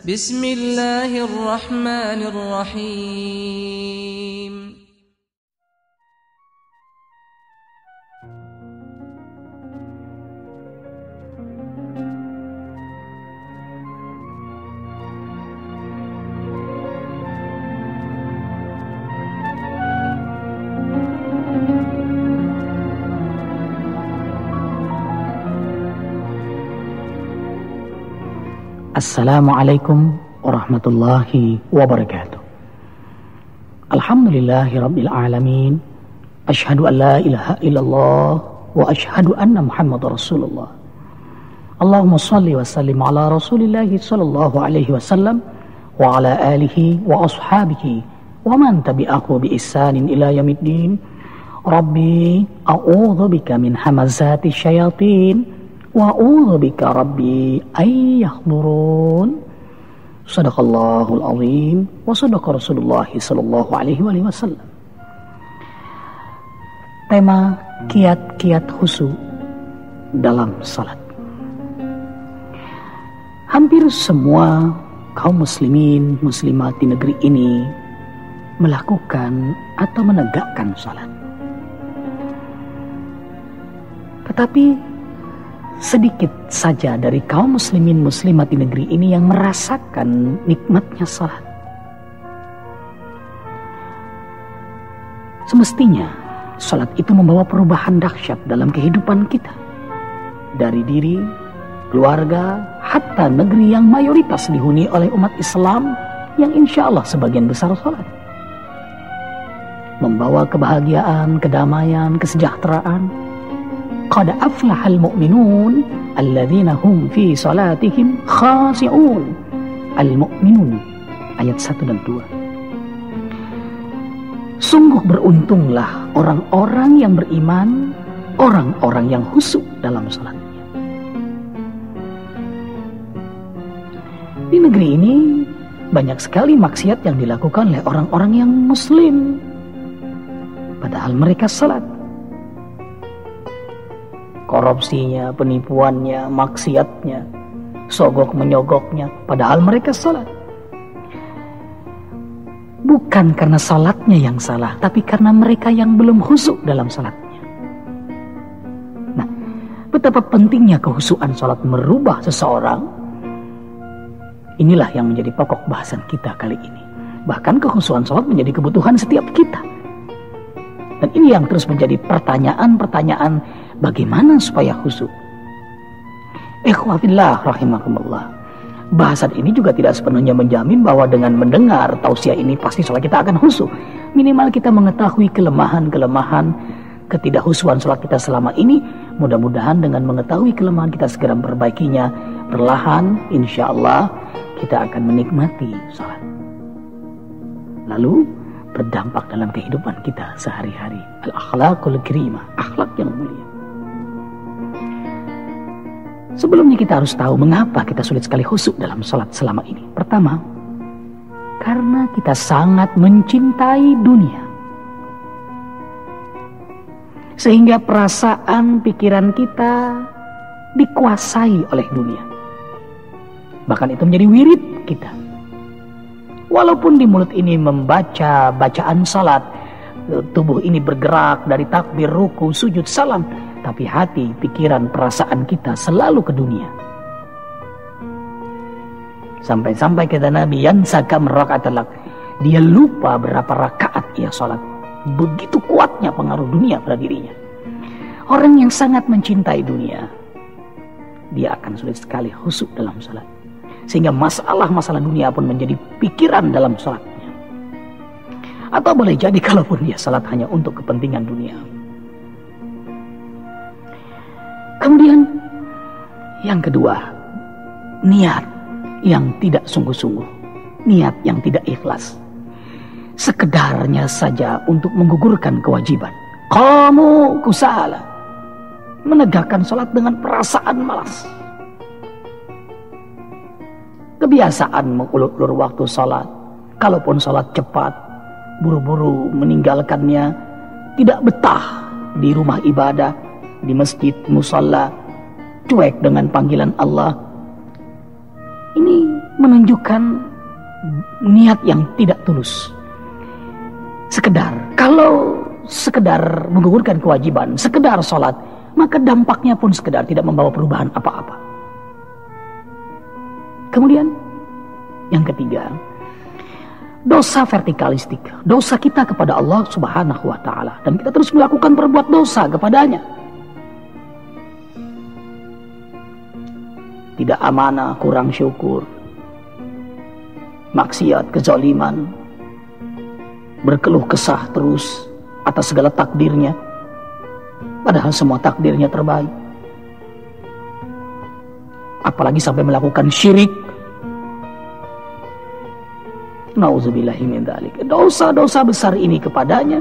Bismillahirrahmanirrahim. Assalamualaikum warahmatullahi wabarakatuh. Alhamdulillahi rabbil alamin. Ashhadu an la ilaha illallah wa ashhadu anna Muhammadar Rasulullah. Allahumma salli wa sallim ala Rasulillahi sallallahu alaihi wasallam wa ala alihi wa ashabihi wa man tabi'ahu bi ihsanin ila yaumiddin. Rabbi a'udzu bika min hamazati syayatin wa a'udzu bika rabbi ay yahdurun. Shadaqallahul azim wa shadaqa Rasulullah sallallahu alaihi wasallam. Tema kiat-kiat khusyuk dalam salat. Hampir semua kaum muslimin muslimat di negeri ini melakukan atau menegakkan salat. Tetapi sedikit saja dari kaum muslimin muslimat di negeri ini yang merasakan nikmatnya salat. Semestinya salat itu membawa perubahan dahsyat dalam kehidupan kita, dari diri, keluarga, hatta negeri yang mayoritas dihuni oleh umat Islam yang insya Allah sebagian besar salat. Membawa kebahagiaan, kedamaian, kesejahteraan. Qad aflahal mu'minun alladzina hum fi salatihim khashi'un. Al-Mu'minun ayat 1 dan 2. Sungguh beruntunglah orang-orang yang beriman, orang-orang yang khusyuk dalam salatnya. Di negeri ini banyak sekali maksiat yang dilakukan oleh orang-orang yang muslim, padahal mereka salat. Korupsinya, penipuannya, maksiatnya, sogok menyogoknya, padahal mereka salat. Bukan karena salatnya yang salah, tapi karena mereka yang belum khusyuk dalam salatnya. Nah, betapa pentingnya kekhusyukan salat merubah seseorang. Inilah yang menjadi pokok bahasan kita kali ini. Bahkan kekhusyukan salat menjadi kebutuhan setiap kita. Dan ini yang terus menjadi pertanyaan-pertanyaan, bagaimana supaya khusyuk? Ikhwatillah rahimakumullah. Bahasan ini juga tidak sepenuhnya menjamin bahwa dengan mendengar tausiah ini pasti sholat kita akan khusyuk. Minimal kita mengetahui kelemahan-kelemahan ketidakhusyukan sholat kita selama ini. Mudah-mudahan dengan mengetahui kelemahan kita segera memperbaikinya. Perlahan insya Allah kita akan menikmati sholat. Lalu berdampak dalam kehidupan kita sehari-hari. Al-akhlaqul karimah, akhlak yang mulia. Sebelumnya kita harus tahu mengapa kita sulit sekali khusyuk dalam salat selama ini. Pertama, karena kita sangat mencintai dunia. Sehingga perasaan, pikiran kita dikuasai oleh dunia. Bahkan itu menjadi wirid kita. Walaupun di mulut ini membaca bacaan salat, tubuh ini bergerak dari takbir, ruku, sujud, salam, tapi hati, pikiran, perasaan kita selalu ke dunia. Sampai-sampai kata Nabi, yansaka raka'atalak, dia lupa berapa rakaat ia salat. Begitu kuatnya pengaruh dunia pada dirinya. Orang yang sangat mencintai dunia, dia akan sulit sekali khusyuk dalam salat. Sehingga masalah-masalah dunia pun menjadi pikiran dalam salatnya. Atau boleh jadi kalaupun dia salat hanya untuk kepentingan dunia. Kemudian yang kedua, niat yang tidak sungguh-sungguh, niat yang tidak ikhlas. Sekedarnya saja untuk menggugurkan kewajiban. Qamu kusala, menegakkan salat dengan perasaan malas. Kebiasaan mengulur-ulur waktu salat. Kalaupun salat cepat, buru-buru meninggalkannya. Tidak betah di rumah ibadah, di masjid, musalla, cuek dengan panggilan Allah. Ini menunjukkan niat yang tidak tulus. Kalau sekedar menggugurkan kewajiban, sekedar sholat, maka dampaknya pun sekedar, tidak membawa perubahan apa-apa. Kemudian yang ketiga, dosa vertikalistik, dosa kita kepada Allah Subhanahu wa ta'ala, dan kita terus melakukan berbuat dosa kepadanya. Tidak amanah, kurang syukur, maksiat, kezaliman, berkeluh kesah terus atas segala takdirnya, padahal semua takdirnya terbaik. Apalagi sampai melakukan syirik. Nauzubillahi min dzalik. Dosa-dosa besar ini kepadanya,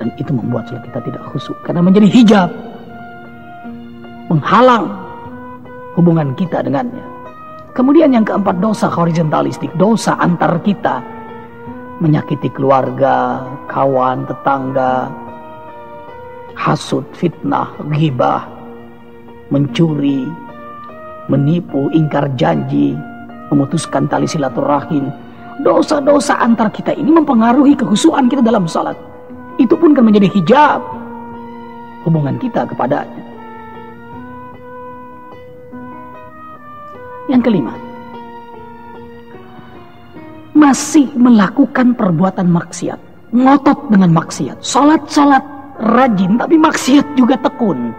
dan itu membuat kita tidak khusyuk karena menjadi hijab, menghalang hubungan kita dengannya. Kemudian yang keempat, dosa horizontalistik, dosa antar kita, menyakiti keluarga, kawan, tetangga, hasud, fitnah, ghibah, mencuri, menipu, ingkar janji, memutuskan tali silaturahim. Dosa-dosa antar kita ini mempengaruhi kekhusyuan kita dalam salat. Itu pun kan menjadi hijab hubungan kita kepadanya. Yang kelima, masih melakukan perbuatan maksiat, ngotot dengan maksiat, salat rajin, tapi maksiat juga tekun.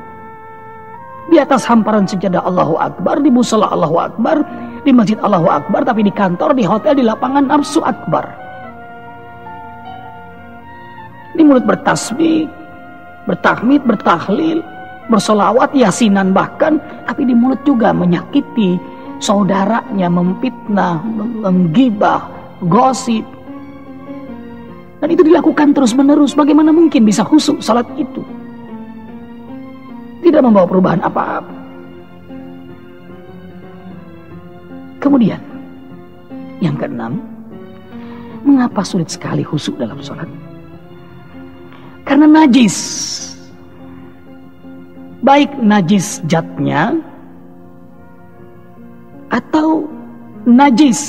Di atas hamparan sejadah Allahu Akbar, di musola Allahu Akbar, di masjid Allahu Akbar, tapi di kantor, di hotel, di lapangan nafsu akbar. Di mulut bertasbih, bertahmid, bertahlil, bersolawat, yasinan bahkan, tapi di mulut juga menyakiti saudaranya, memfitnah, menggibah, gosip. Dan itu dilakukan terus menerus. Bagaimana mungkin bisa khusyuk salat itu? Tidak membawa perubahan apa-apa. Kemudian yang keenam, mengapa sulit sekali khusyuk dalam salat? Karena najis. Baik najis zatnya atau najis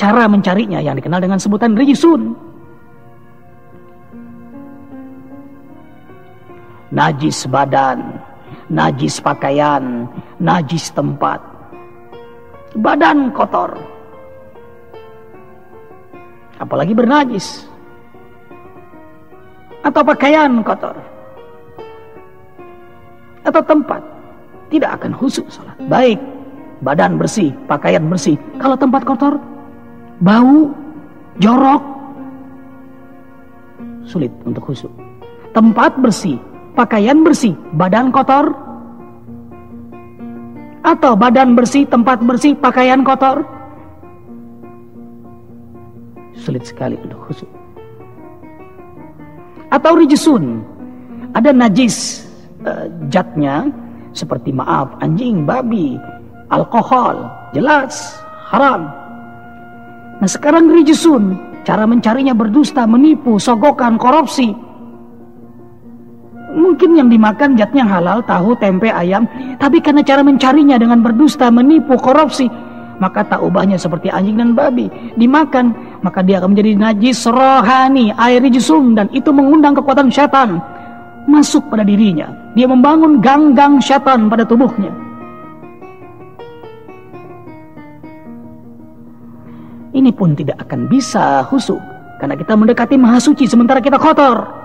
cara mencarinya yang dikenal dengan sebutan rijisun. Najis badan, najis pakaian, najis tempat. Badan kotor, apalagi bernajis, atau pakaian kotor, atau tempat, tidak akan khusyuk salat. Baik badan bersih, pakaian bersih, kalau tempat kotor, bau, jorok, sulit untuk khusyuk. Tempat bersih, pakaian bersih, badan kotor, atau badan bersih, tempat bersih, pakaian kotor, sulit sekali untuk khusyuk. Atau rijisun, ada najis zatnya, seperti maaf, anjing, babi, alkohol, jelas haram. Nah sekarang rijisun, cara mencarinya berdusta, menipu, sogokan, korupsi. Mungkin yang dimakan zatnya halal, tahu, tempe, ayam, tapi karena cara mencarinya dengan berdusta, menipu, korupsi, maka tak ubahnya seperti anjing dan babi. Dimakan, maka dia akan menjadi najis rohani, air rijsum, dan itu mengundang kekuatan syaitan masuk pada dirinya. Dia membangun gang-gang syaitan pada tubuhnya. Ini pun tidak akan bisa khusyuk karena kita mendekati Maha Suci sementara kita kotor.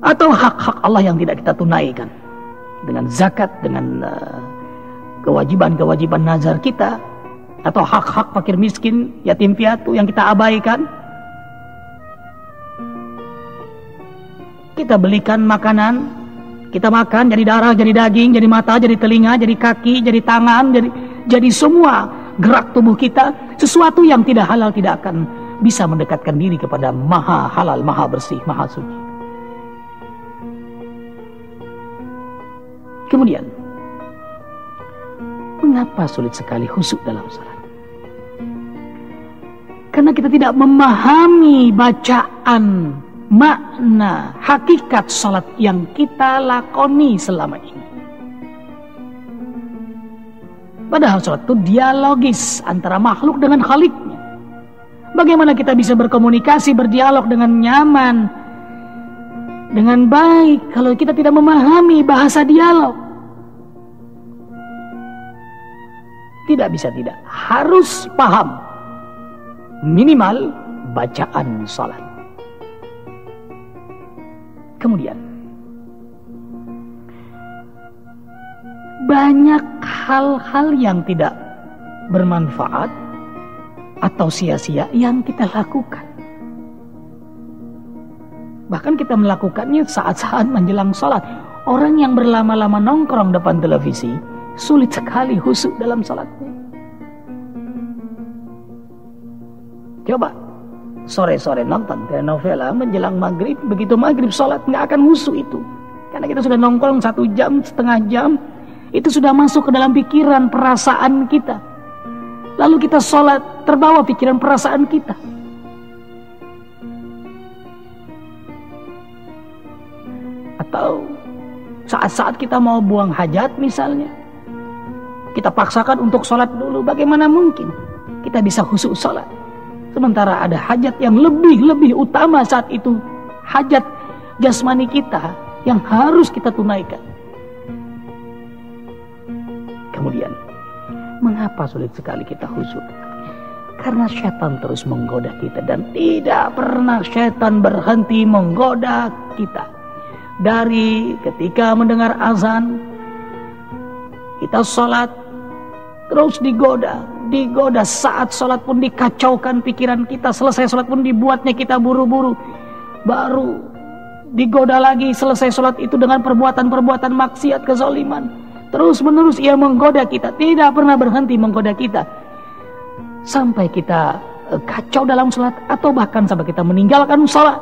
Atau hak-hak Allah yang tidak kita tunaikan dengan zakat, dengan kewajiban-kewajiban nazar kita, atau hak-hak fakir miskin, yatim piatu yang kita abaikan. Kita belikan makanan, kita makan, jadi darah, jadi daging, jadi mata, jadi telinga, jadi kaki, jadi tangan, jadi semua gerak tubuh kita. Sesuatu yang tidak halal tidak akan bisa mendekatkan diri kepada Maha Halal, Maha Bersih, Maha Suci. Kemudian, mengapa sulit sekali khusyuk dalam salat? Karena kita tidak memahami bacaan makna, hakikat salat yang kita lakoni selama ini. Padahal salat itu dialogis antara makhluk dengan Khaliknya. Bagaimana kita bisa berkomunikasi, berdialog dengan nyaman, dengan baik kalau kita tidak memahami bahasa dialog? Tidak bisa tidak, harus paham minimal bacaan salat. Kemudian banyak hal-hal yang tidak bermanfaat atau sia-sia yang kita lakukan. Bahkan kita melakukannya saat-saat menjelang salat. Orang yang berlama-lama nongkrong depan televisi sulit sekali khusyuk dalam salatnya. Coba sore-sore nonton telenovela menjelang maghrib, begitu maghrib salat nggak akan khusyuk itu. Karena kita sudah nongkrong 1 jam, setengah jam, itu sudah masuk ke dalam pikiran, perasaan kita. Lalu kita sholat terbawa pikiran perasaan kita. Atau saat-saat kita mau buang hajat misalnya, kita paksakan untuk sholat dulu. Bagaimana mungkin kita bisa khusyuk sholat? Sementara ada hajat yang lebih utama saat itu, hajat jasmani kita yang harus kita tunaikan. Kemudian, mengapa sulit sekali kita khusyuk? Karena syaitan terus menggoda kita, dan tidak pernah syaitan berhenti menggoda kita. Dari ketika mendengar azan, kita sholat, terus digoda saat sholat pun dikacaukan pikiran kita, selesai sholat pun dibuatnya kita buru-buru, baru digoda lagi selesai sholat itu dengan perbuatan-perbuatan maksiat, kezaliman. Terus menerus ia menggoda kita, tidak pernah berhenti menggoda kita, sampai kita kacau dalam sholat, atau bahkan sampai kita meninggalkan sholat.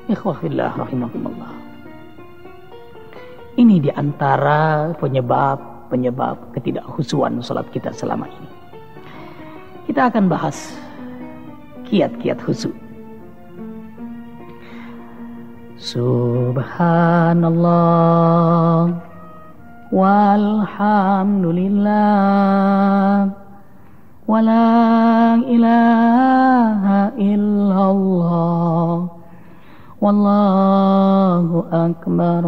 Ikhwahillah rahimakumullah. Ini diantara penyebab ketidakkhusyuan sholat kita selama ini. Kita akan bahas kiat-kiat khusyuk. Subhanallah walhamdulillah wala ilaha illallah wallahu akbar.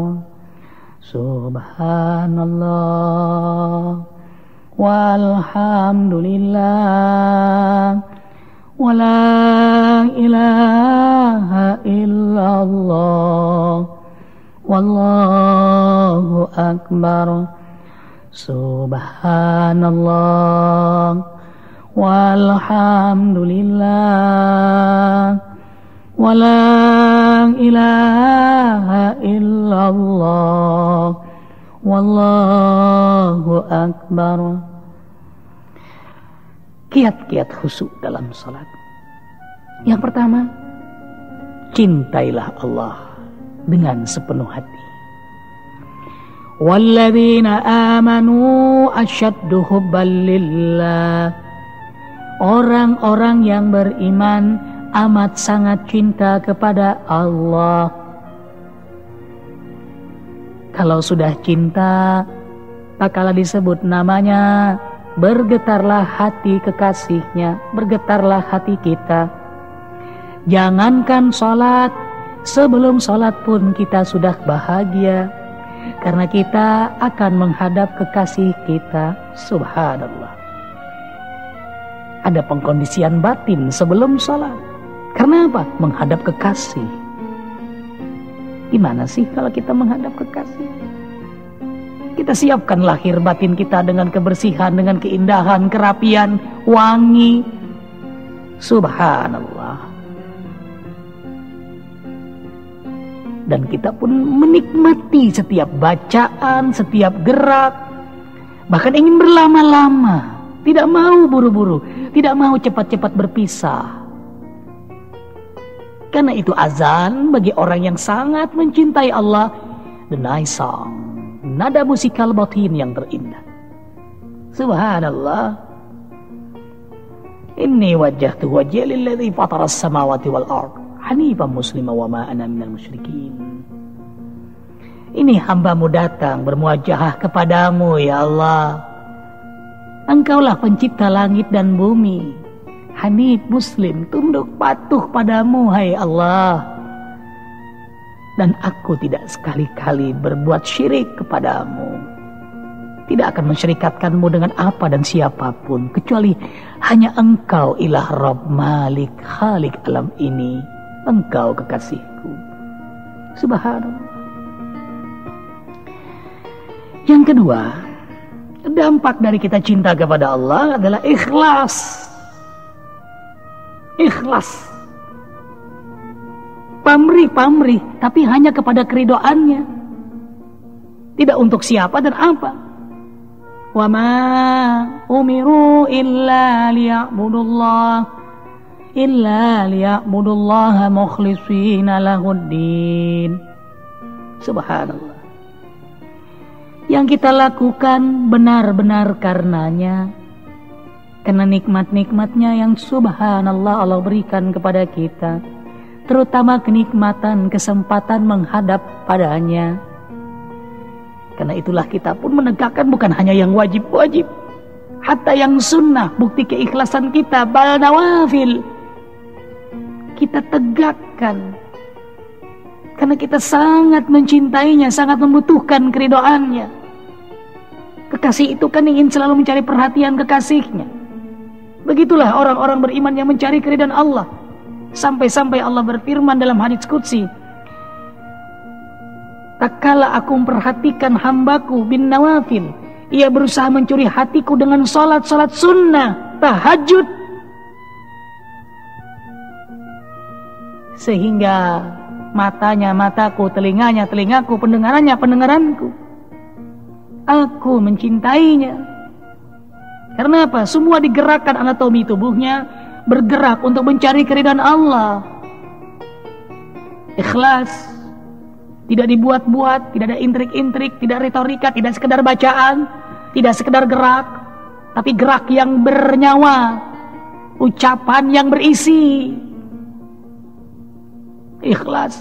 Subhanallah walhamdulillah wala ilaha illallah wallahu akbar. Subhanallah walhamdulillah wala ilaha illallah wallahu akbar. Kiat-kiat khusyuk dalam salat. Yang pertama, cintailah Allah dengan sepenuh hati. Walladzina amanu asyaddu hubban lillah. Orang-orang yang beriman amat sangat cinta kepada Allah. Kalau sudah cinta, tak kala disebut namanya, bergetarlah hati kekasihnya, bergetarlah hati kita. Jangankan sholat, sebelum sholat pun kita sudah bahagia, karena kita akan menghadap kekasih kita. Subhanallah. Ada pengkondisian batin sebelum sholat. Karena apa? Menghadap kekasih. Gimana sih kalau kita menghadap kekasih? Kita siapkan lahir batin kita dengan kebersihan, dengan keindahan, kerapian, wangi. Subhanallah. Dan kita pun menikmati setiap bacaan, setiap gerak. Bahkan ingin berlama-lama. Tidak mau buru-buru. Tidak mau cepat-cepat berpisah. Karena itu azan bagi orang yang sangat mencintai Allah. The nice song. Nada musikal batin yang terindah. Subhanallah. Inni wajjahtu wajhiya lilladzi fataras samawati wal ard hanifan muslima wa ma ana minal musyrikin. Ini hamba-Mu datang bermuajahah kepadamu ya Allah. Engkaulah pencipta langit dan bumi. Hanif muslim, tunduk patuh padamu hai Allah. Dan aku tidak sekali-kali berbuat syirik kepadamu. Tidak akan mensyirikatkanmu dengan apa dan siapapun, kecuali hanya Engkau ilah Rabb Malik Khalik alam ini. Engkau kekasihku. Subhanallah. Yang kedua, dampak dari kita cinta kepada Allah adalah ikhlas. Ikhlas. Pamrih, tapi hanya kepada keridhaannya. Tidak untuk siapa dan apa. Wa ma umiru illa liya'budullaha mukhlishina lahuddin. Subhanallah. Yang kita lakukan benar-benar karenanya, karena nikmat-nikmatnya yang subhanallah Allah berikan kepada kita, terutama kenikmatan kesempatan menghadap padanya. Karena itulah kita pun menegakkan bukan hanya yang wajib-wajib, hatta yang sunnah, bukti keikhlasan kita, bal nawafil kita tegakkan. Karena kita sangat mencintainya, sangat membutuhkan keridhaannya. Kekasih itu kan ingin selalu mencari perhatian kekasihnya. Begitulah orang-orang beriman yang mencari keridhaan Allah. Sampai-sampai Allah berfirman dalam hadits qudsi, tak kala aku memperhatikan hambaku bin nawafil, ia berusaha mencuri hatiku dengan salat-salat sunnah, tahajud, sehingga matanya mataku, telinganya telingaku, pendengarannya pendengaranku, aku mencintainya. Karena apa? Semua digerakkan anatomi tubuhnya bergerak untuk mencari keridhaan Allah. Ikhlas, tidak dibuat-buat, tidak ada intrik-intrik, tidak retorika, tidak sekedar bacaan, tidak sekedar gerak, tapi gerak yang bernyawa, ucapan yang berisi. Ikhlas.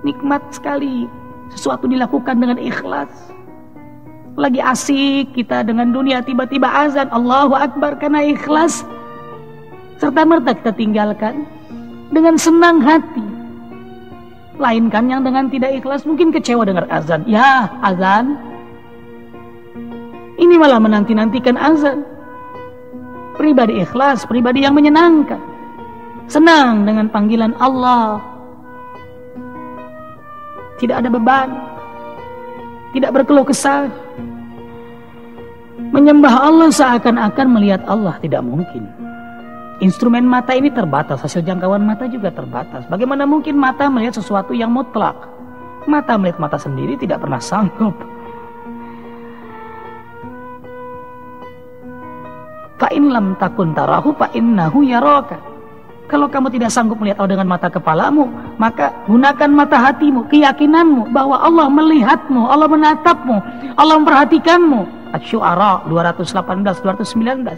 Nikmat sekali sesuatu dilakukan dengan ikhlas. Lagi asik kita dengan dunia, tiba-tiba azan Allahu Akbar karena ikhlas, serta-merta kita tinggalkan dengan senang hati. Lainkan yang dengan tidak ikhlas mungkin kecewa dengar azan. Ya azan, ini malah menanti-nantikan azan. Pribadi ikhlas, pribadi yang menyenangkan, senang dengan panggilan Allah, tidak ada beban, tidak berkeluh kesah. Menyembah Allah seakan-akan melihat Allah tidak mungkin. Instrumen mata ini terbatas, hasil jangkauan mata juga terbatas. Bagaimana mungkin mata melihat sesuatu yang mutlak? Mata melihat mata sendiri tidak pernah sanggup. Fa in lam takun tarahu fa innahu yaraka. Kalau kamu tidak sanggup melihat Allah dengan mata kepalamu, maka gunakan mata hatimu, keyakinanmu bahwa Allah melihatmu, Allah menatapmu, Allah memperhatikanmu. Asy-Syu'ara 218-219.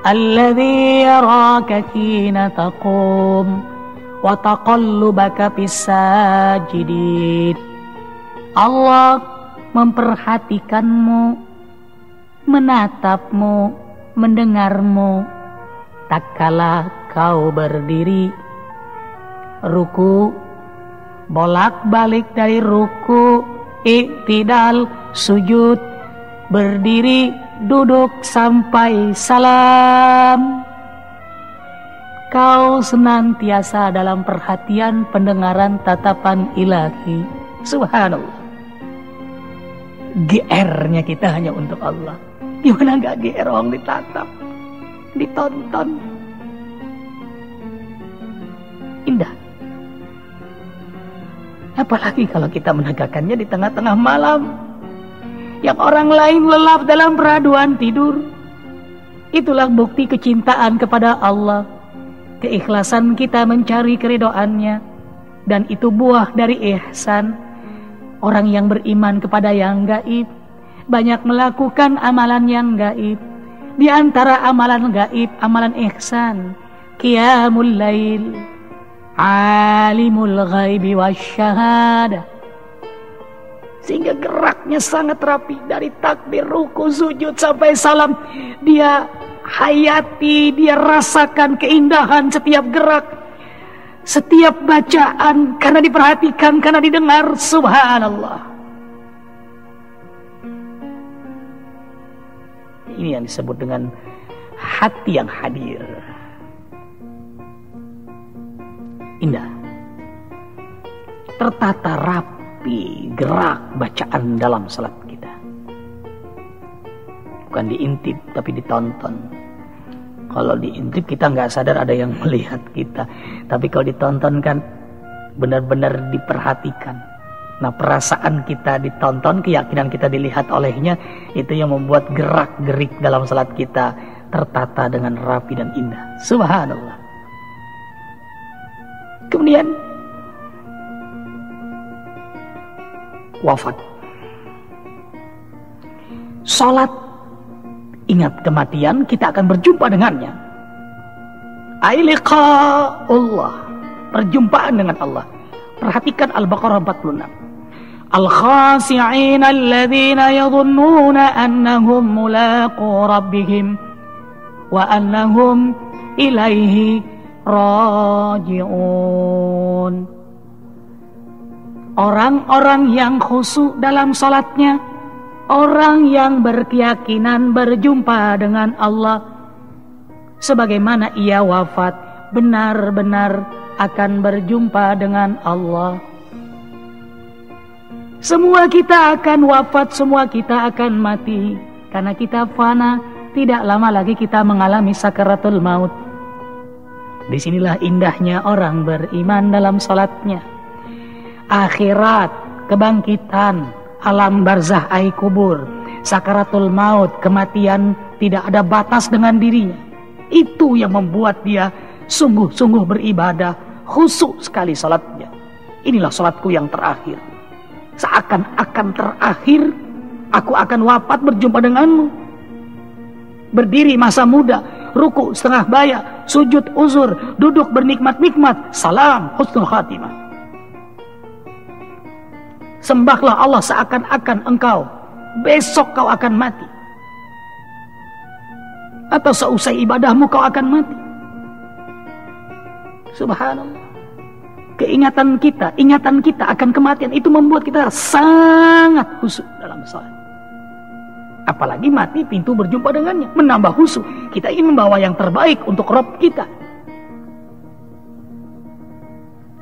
Alladzi yaraka hina taqum wa taqallubaka fis-sajidin. Allah memperhatikanmu, menatapmu, mendengarmu tak kala kau berdiri, ruku, bolak-balik dari ruku, iktidal, sujud, berdiri, duduk sampai salam. Kau senantiasa dalam perhatian, pendengaran, tatapan ilahi. Subhanallah. GR-nya kita hanya untuk Allah. Gimana gak GR orang ditatap, ditonton, indah. Apalagi kalau kita menegakkannya di tengah-tengah malam, yang orang lain lelap dalam peraduan tidur. Itulah bukti kecintaan kepada Allah, keikhlasan kita mencari keridhaannya, dan itu buah dari ihsan. Orang yang beriman kepada yang gaib, banyak melakukan amalan yang gaib. Di antara amalan gaib, amalan ihsan, qiyamul lail, alimul ghaibi wasyahadah. Sehingga geraknya sangat rapi, dari takbir, ruku, sujud sampai salam. Dia hayati, dia rasakan keindahan setiap gerak, setiap bacaan, karena diperhatikan, karena didengar. Subhanallah. Ini yang disebut dengan hati yang hadir. Indah, tertata rapi gerak bacaan dalam salat kita. Bukan diintip tapi ditonton. Kalau diintip kita nggak sadar ada yang melihat kita, tapi kalau ditonton kan benar-benar diperhatikan. Nah, perasaan kita ditonton, keyakinan kita dilihat olehnya, itu yang membuat gerak-gerik dalam salat kita tertata dengan rapi dan indah. Subhanallah. Kemudian wafat. Salat, ingat kematian, kita akan berjumpa dengannya. Liqa'ullah, perjumpaan dengan Allah. Perhatikan Al-Baqarah 46. Al-khasi'ina alladhina yadhunnuna annahum mulaqu rabbihim wa annahum ilaihi raji'un. Orang-orang yang khusyuk dalam salatnya, orang yang berkeyakinan berjumpa dengan Allah, sebagaimana ia wafat benar-benar akan berjumpa dengan Allah. Semua kita akan wafat, semua kita akan mati, karena kita fana. Tidak lama lagi kita mengalami sakaratul maut. Disinilah indahnya orang beriman dalam salatnya. Akhirat, kebangkitan, alam barzah, ai kubur, sakaratul maut, kematian, tidak ada batas dengan dirinya. Itu yang membuat dia sungguh-sungguh beribadah, khusyuk sekali salatnya. Inilah salatku yang terakhir. Seakan-akan terakhir, aku akan wafat berjumpa denganmu. Berdiri masa muda, ruku setengah baya, sujud uzur, duduk bernikmat-nikmat, salam husnul khatimah. Sembahlah Allah seakan-akan engkau besok kau akan mati, atau seusai ibadahmu kau akan mati. Subhanallah. Ingatan kita akan kematian itu membuat kita sangat khusyuk dalam salat. Apalagi mati pintu berjumpa dengannya, menambah khusyuk. Kita ingin membawa yang terbaik untuk Rabb kita.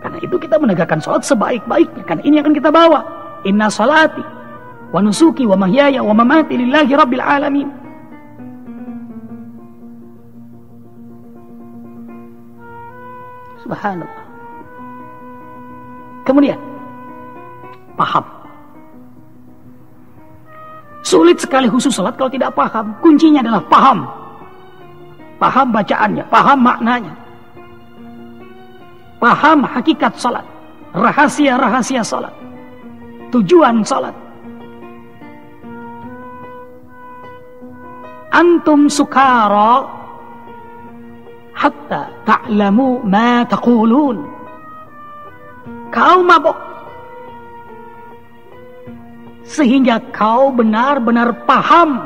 Karena itu kita menegakkan salat sebaik-baiknya, karena ini akan kita bawa. Inna salati wa nusuki wa mahyaya wa mamati lillahi rabbil alamin. Subhanallah. Kemudian paham. Sulit sekali khusus salat kalau tidak paham. Kuncinya adalah paham. Paham bacaannya, paham maknanya. Paham hakikat salat, rahasia-rahasia salat, tujuan salat. Antum sukara hatta ta'lamu ma taqulun. Kau mabuk sehingga kau benar-benar paham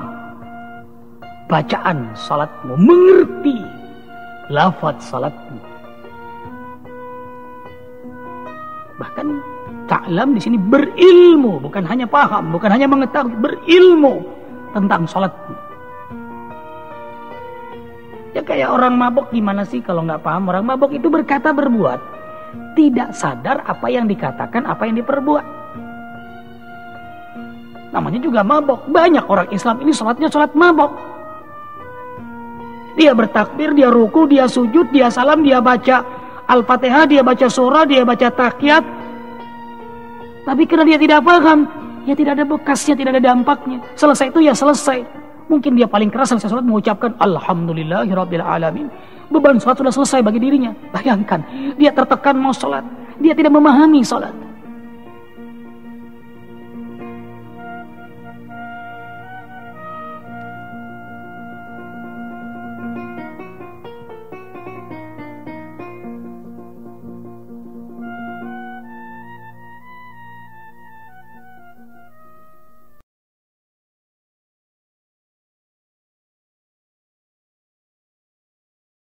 bacaan salatmu, mengerti lafaz salatmu. Bahkan ta'lam di sini berilmu, bukan hanya paham, bukan hanya mengetahui, berilmu tentang salatmu. Ya kayak orang mabuk, gimana sih kalau nggak paham? Orang mabuk itu berkata berbuat, tidak sadar apa yang dikatakan, apa yang diperbuat. Namanya juga mabuk. Banyak orang Islam ini salatnya salat mabuk. Dia bertakbir, dia ruku, dia sujud, dia salam, dia baca Al-Fatihah, dia baca surah, dia baca takyat. Tapi karena dia tidak paham, ya tidak ada bekasnya, tidak ada dampaknya. Selesai itu ya selesai. Mungkin dia paling keras selesai salat mengucapkan Alhamdulillahirabbil alamin. Beban salat sudah selesai bagi dirinya. Bayangkan, dia tertekan mau salat, dia tidak memahami salat.